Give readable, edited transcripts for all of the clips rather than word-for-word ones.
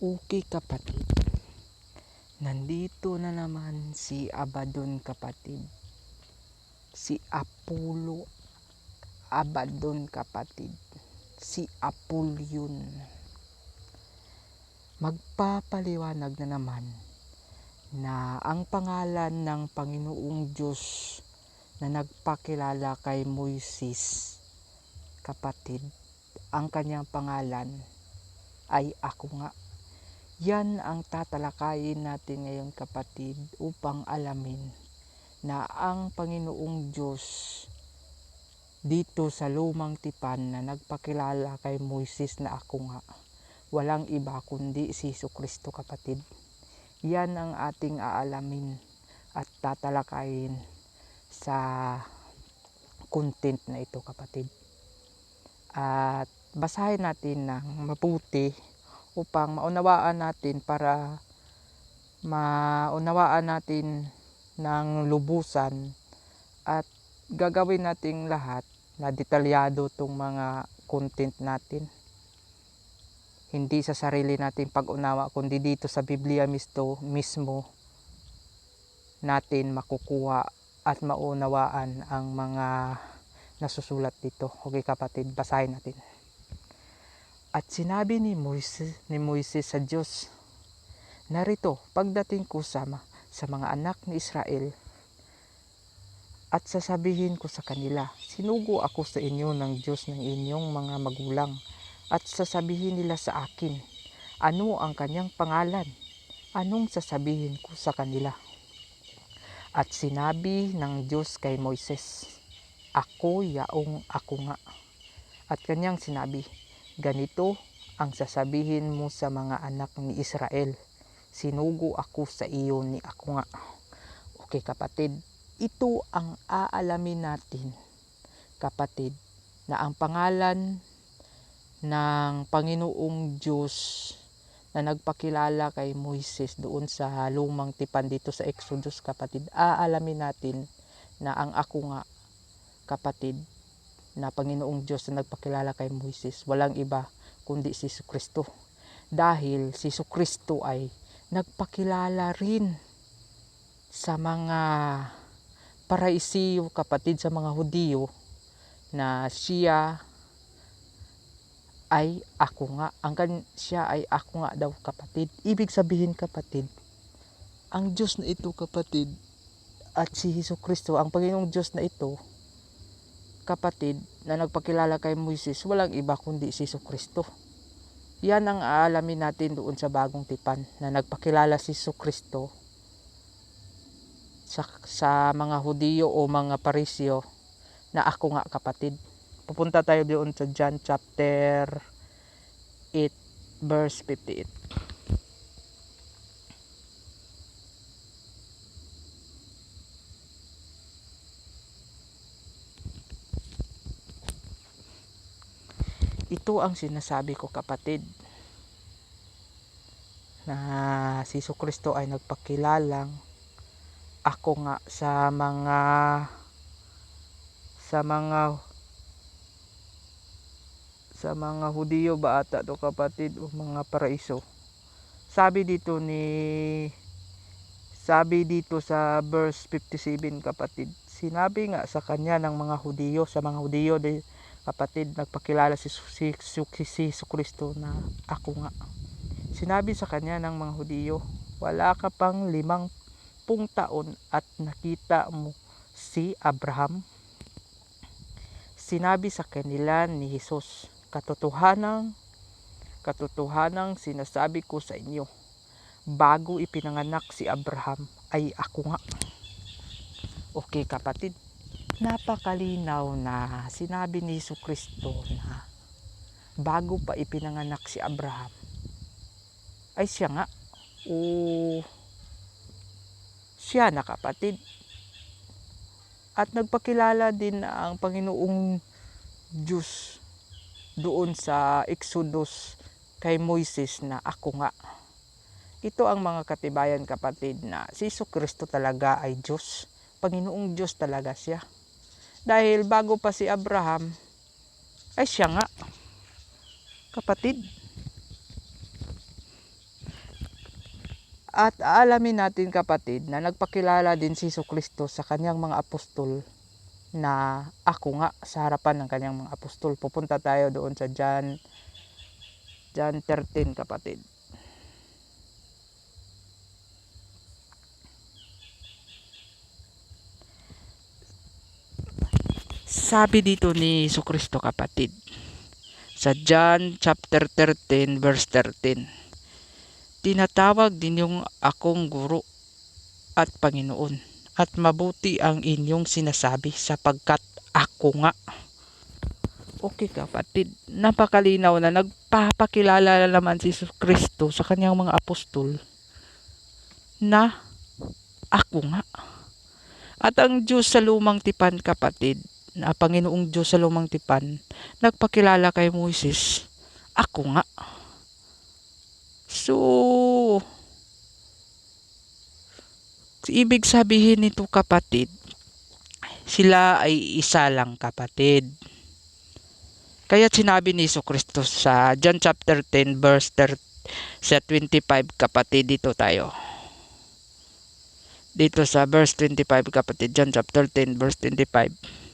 Okay kapatid, nandito na naman si Abaddon kapatid, si Apollo Abaddon kapatid, si Apollyon. Magpapaliwanag na naman na ang pangalan ng Panginoong Diyos na nagpakilala kay Moises kapatid, ang kanyang pangalan ay Ako Nga. Yan ang tatalakayin natin ngayon kapatid upang alamin na ang Panginoong Diyos dito sa lumang tipan na nagpakilala kay Moises na Ako Nga, walang iba kundi si Jesucristo kapatid. Yan ang ating aalamin at tatalakayin sa content na ito kapatid. At basahin natin ng mabuti upang maunawaan natin, para maunawaan natin ng lubusan, at gagawin nating lahat na detalyado itong mga content natin. Hindi sa sarili nating pag-unawa, kundi dito sa Biblia mismo natin makukuha at maunawaan ang mga nasusulat dito. Okay kapatid, basahin natin. At sinabi ni Moises sa Diyos, narito, pagdating ko sa mga anak ni Israel, at sasabihin ko sa kanila, sinugo ako sa inyo ng Diyos ng inyong mga magulang. At sasabihin nila sa akin, ano ang kanyang pangalan? Anong sasabihin ko sa kanila? At sinabi ng Diyos kay Moises, ako yaong Ako Nga. At kanyang sinabi, ganito ang sasabihin mo sa mga anak ni Israel, sinugo ako sa iyo ni Ako Nga. Okay kapatid, ito ang aalamin natin kapatid, na ang pangalan ng Panginoong Diyos na nagpakilala kay Moises doon sa lumang tipan dito sa Exodus kapatid, aalamin natin na ang Ako Nga kapatid, na Panginoong Diyos na nagpakilala kay Moises, walang iba kundi si Jesucristo. Dahil si Jesucristo ay nagpakilala rin sa mga Paraisiyo kapatid, sa mga Hudiyo, na siya ay Ako Nga. Siya ay Ako Nga daw kapatid. Ibig sabihin kapatid, ang Diyos na ito kapatid, at si Jesucristo, ang Panginoong Diyos na ito kapatid, na nagpakilala kay Moises, walang iba kundi si Jesucristo. Yan ang aalamin natin doon sa bagong tipan, na nagpakilala si Jesucristo sa mga Hudiyo o mga Parisyo na Ako Nga kapatid. Pupunta tayo doon sa John chapter 8 verse 58. Ito ang sinasabi ko kapatid, na si Jesucristo ay nagpakilalang Ako Nga sa mga Hudiyo ba ata to kapatid, o mga Paraiso. Sabi dito sa verse 57 kapatid, sinabi nga sa kanya ng mga Hudiyo, sa mga Hudiyo kapatid, nagpakilala si Jesucristo na Ako Nga. Sinabi sa kanya ng mga Hudiyo, wala ka pang 50 taon at nakita mo si Abraham? Sinabi sa kanila ni Jesus, katotohanang sinasabi ko sa inyo, bago ipinanganak si Abraham ay Ako Nga. Okay kapatid, napakalinaw na sinabi ni Jesucristo na bago pa ipinanganak si Abraham ay siya nga, o siya na kapatid. At nagpakilala din ang Panginoong Diyos doon sa Exodus kay Moises na Ako Nga. Ito ang mga katibayan kapatid, na si Jesucristo talaga ay Diyos. Panginoong Diyos talaga siya. Dahil bago pa si Abraham ay siya nga kapatid. At aalamin natin kapatid na nagpakilala din si Jesucristo sa kanyang mga apostol na ako nga sa harapan ng kanyang mga apostol. Pupunta tayo doon sa John 13 kapatid. Sabi dito ni Jesucristo kapatid, sa John chapter 13 verse 13, tinatawag ninyong akong guro at Panginoon, at mabuti ang inyong sinasabi sapagkat ako nga. Okay kapatid, napakalinaw na nagpapakilala naman si Jesucristo sa kanyang mga apostol na ako nga. At ang Diyos sa lumang tipan kapatid, na Panginoong Diyos sa lumang tipan, nagpakilala kay Moises, ako nga. So, ibig sabihin nito kapatid, sila ay isa lang kapatid. Kaya sinabi ni Jesucristo sa John chapter 10 verse 25 kapatid, dito tayo. Dito sa verse 25 kapatid, John chapter 10 verse 25.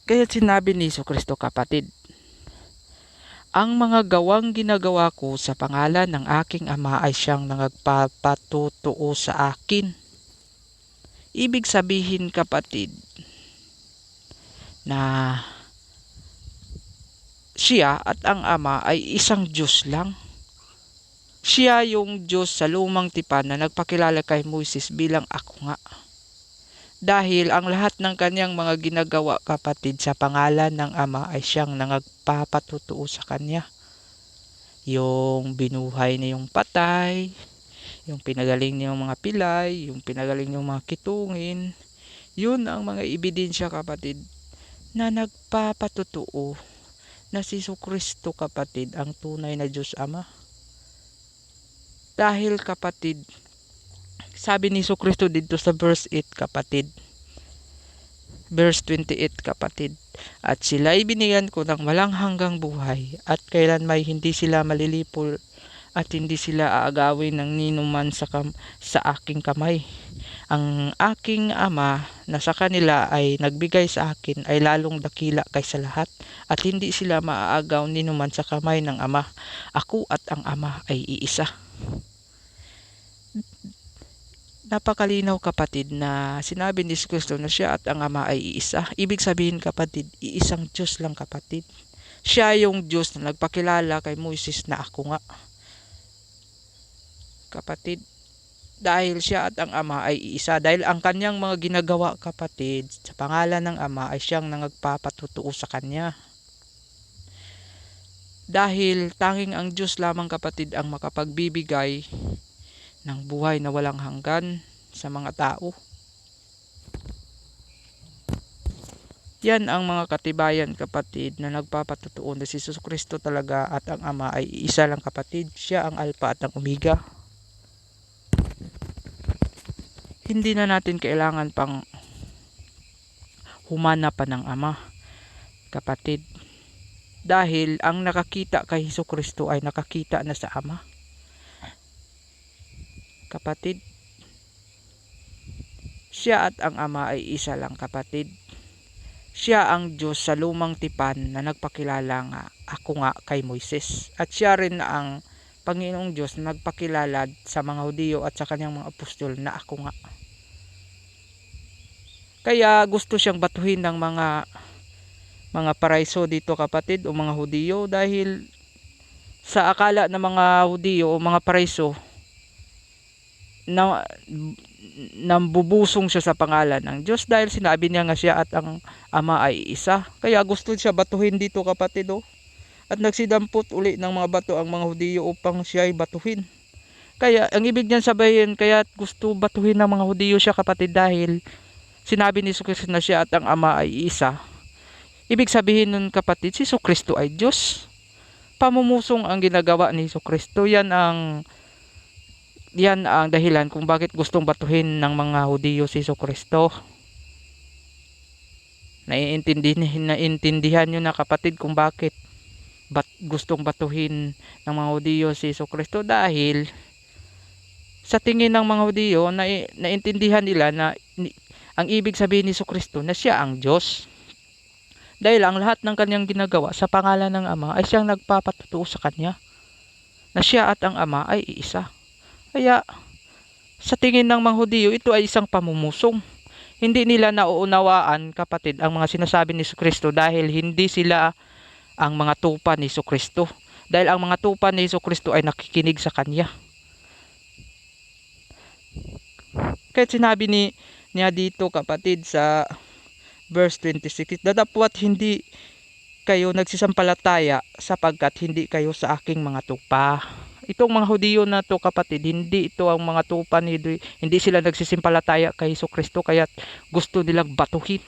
Kaya sinabi ni Jesucristo kapatid, ang mga gawang ginagawa ko sa pangalan ng aking Ama ay siyang nagpapatutuo sa akin. Ibig sabihin kapatid na siya at ang Ama ay isang Diyos lang. Siya yung Diyos sa lumang tipan na nagpakilala kay Moises bilang ako nga. Dahil ang lahat ng kanyang mga ginagawa kapatid sa pangalan ng Ama ay siyang nagpapatutuo sa kanya. Yung binuhay niya yung patay, yung pinagaling niya yung mga pilay, yung pinagaling niya yung mga kitungin, yun ang mga ebidensya kapatid na nagpapatutuo na si Jesucristo kapatid ang tunay na Diyos Ama. Dahil kapatid, sabi ni Jesucristo dito sa verse 8 kapatid, verse 28 kapatid, at sila'y binigyan ko ng walang hanggang buhay, at kailanmay hindi sila malilipol at hindi sila aagawin ng ninuman sa aking kamay. Ang aking Ama na sa kanila ay nagbigay sa akin ay lalong dakila kaysa lahat, at hindi sila maaagaw ninuman sa kamay ng Ama. Ako at ang Ama ay iisa. Napakalinaw kapatid na sinabi ni Kristo na siya at ang Ama ay iisa. Ibig sabihin kapatid, iisang Diyos lang kapatid. Siya yung Diyos na nagpakilala kay Moises na ako nga. Kapatid, dahil siya at ang Ama ay iisa. Dahil ang kanyang mga ginagawa kapatid sa pangalan ng Ama ay siyang nagpapatutuo sa kanya. Dahil tanging ang Diyos lamang kapatid ang makapagbibigay ng buhay na walang hanggan sa mga tao. Yan ang mga katibayan kapatid na nagpapatutuo na si Jesucristo talaga at ang Ama ay isa lang kapatid. Siya ang Alpha at ang Omega. Hindi na natin kailangan pang humana pa ng Ama kapatid. Dahil ang nakakita kay Jesucristo ay nakakita na sa Ama. Kapatid, siya at ang Ama ay isa lang kapatid. Siya ang Diyos sa lumang tipan na nagpakilala nga ako nga kay Moises. At siya rin ang Panginoong Diyos na nagpakilala sa mga Hudiyo at sa kanyang mga apostol na ako nga. Kaya gusto siyang batuhin ng mga paraiso dito kapatid o mga Hudiyo, dahil sa akala ng mga Hudiyo o mga paraiso na nambubusong siya sa pangalan ng Diyos dahil sinabi niya nga siya at ang Ama ay isa. Kaya gusto siya batuhin dito kapatid at nagsidampot uli ng mga bato ang mga Hudiyo upang siya ay batuhin. Kaya ang ibig niyan sabihin, kaya gusto batuhin ng mga Hudiyo siya kapatid dahil sinabi ni Jesucristo na siya at ang Ama ay isa. Ibig sabihin nun kapatid, si Jesucristo ay Diyos. Pamumusong ang ginagawa ni Jesucristo. Yan ang dahilan kung bakit gustong batuhin ng mga Hudiyo si Jesucristo. Naiintindihan nyo na kapatid kung bakit gustong batuhin ng mga Hudiyo si Jesucristo, dahil sa tingin ng mga Hudiyo, naintindihan nila na ang ibig sabihin ni Jesucristo na siya ang Diyos. Dahil ang lahat ng kanyang ginagawa sa pangalan ng Ama ay siyang nagpapatutuo sa kanya na siya at ang Ama ay iisa. Kaya sa tingin ng mga Hudiyo, ito ay isang pamumusong. Hindi nila nauunawaan, kapatid, ang mga sinasabi ni Jesucristo dahil hindi sila ang mga tupa ni Jesucristo. Dahil ang mga tupa ni Jesucristo ay nakikinig sa kanya. Kaya sinabi niya dito, kapatid, sa verse 26, datapwat hindi kayo nagsisampalataya sapagkat hindi kayo sa aking mga tupa. Itong mga Hudiyo na to, kapatid, hindi ito ang mga tupa, hindi sila nagsisimpalataya kay Jesucristo, kaya gusto nilang batuhin.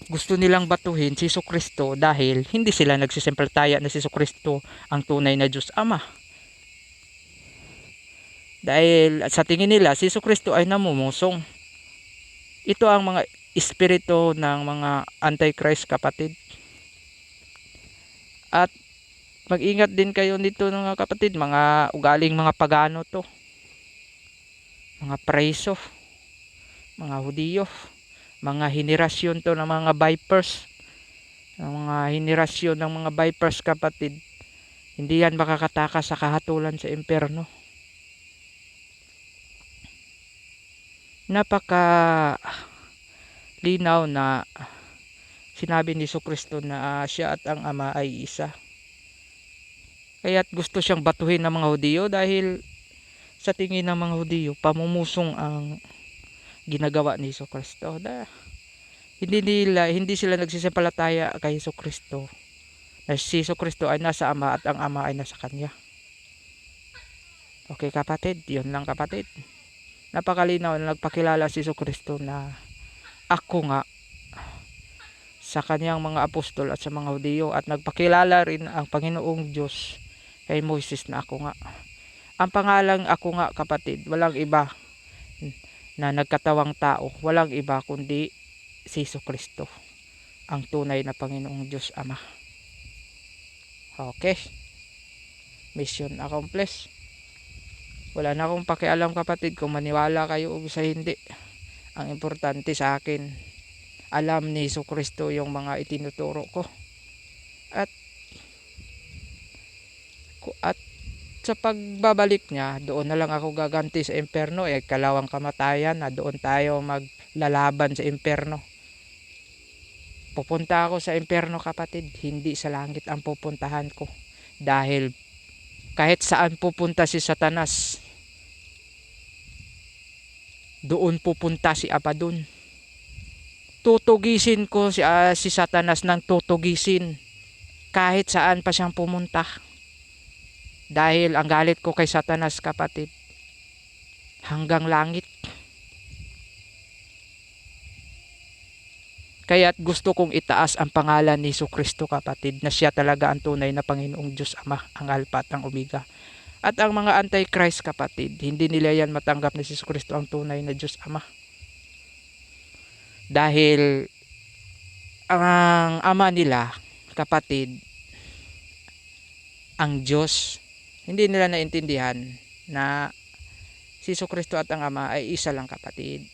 Gusto nilang batuhin si Jesucristo dahil hindi sila nagsisimpalataya na si Jesucristo ang tunay na Diyos Ama. Dahil sa tingin nila, si Jesucristo ay namumusong. Ito ang mga espiritu ng mga Antichrist, kapatid. At mag-ingat din kayo nito, mga kapatid, mga ugaling mga pagano to. Mga preso, mga Hudiyo, mga henerasyon to ng mga vipers. Mga henerasyon ng mga vipers, kapatid. Hindi yan makakatakas sa kahatulan sa impyerno. Napaka linaw na sinabi ni Jesucristo na siya at ang Ama ay isa. Kaya't gusto siyang batuhin ng mga Hudiyo dahil sa tingin ng mga Hudiyo, pamumusong ang ginagawa ni Jesucristo. Hindi sila nagsisimpalataya kay Jesucristo na si Jesucristo ay nasa Ama at ang Ama ay nasa Kanya. Okay, kapatid, yun lang, kapatid. Napakalinaw na nagpakilala si Jesucristo na ako nga sa kanyang mga apostol at sa mga Hudiyo, at nagpakilala rin ang Panginoong Diyos kay Moises na ako nga. Ang pangalang ako nga, kapatid, walang iba na nagkatawang tao, walang iba kundi si Jesucristo, ang tunay na Panginoong Diyos Ama. Okay, mission accomplished. Wala na akong pakialam, kapatid, kung maniwala kayo o sa hindi. Ang importante sa akin, alam ni Jesucristo yung mga itinuturo ko. At sa pagbabalik niya, doon na lang ako gaganti sa impyerno. Kalawang kamatayan na doon tayo maglalaban sa impyerno. Pupunta ako sa impyerno, kapatid, hindi sa langit ang pupuntahan ko. Dahil kahit saan pupunta si Satanas, doon pupunta si Abaddon. Tutugisin ko si Satanas ng tutugisin kahit saan pa siyang pumunta. Dahil ang galit ko kay Satanas, kapatid, hanggang langit. Kaya't gusto kong itaas ang pangalan ni Jesucristo, kapatid, na siya talaga ang tunay na Panginoong Diyos Ama, ang Alpha at ang Omega. At ang mga Antichrist, kapatid, hindi nila yan matanggap na si Jesucristo ang tunay na Diyos Ama. Dahil ang Ama nila, kapatid, ang Diyos, hindi nila naintindihan na si Jesucristo at ang Ama ay isa lang, kapatid.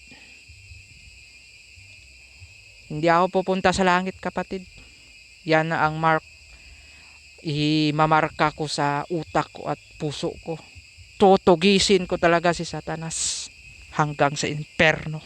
Hindi ako pupunta sa langit, kapatid. Yan na ang imamarka ko sa utak ko at puso ko. Tutugisin ko talaga si Satanas hanggang sa impyerno.